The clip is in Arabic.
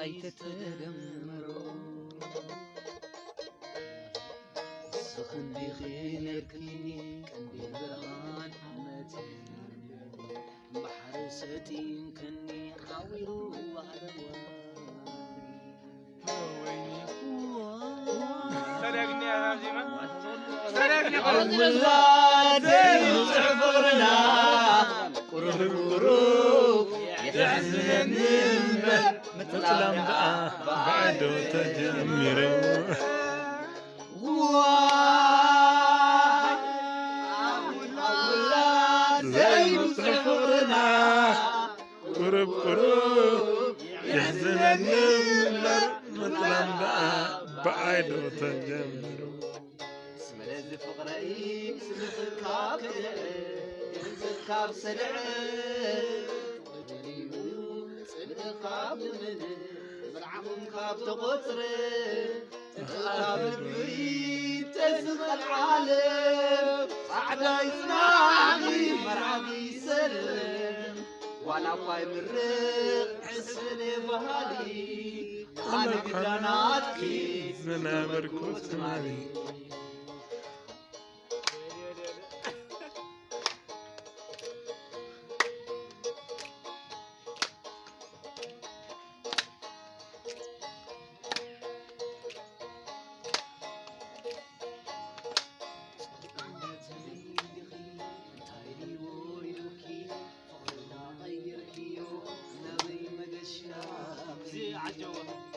أيتتدمروا سخن خينكني كندي برهان متين بحر ستين كني حاولوا على سرقني يا هازمة سرقني أولاد يسعفرنا قرب يحزن مثل بعد تجمروا زين سفرنا قرب يحزن النمر مثل بعد تجمروا اسم فقري سلكاب سلع سلكاب من برعهم كاب تقطر كاب البيت تسمى العالم صعدا يصنعني مرعبي سلم وانا قاي مرق حسني بهالي انا قداناتكي زنابر كوت مالي عجوة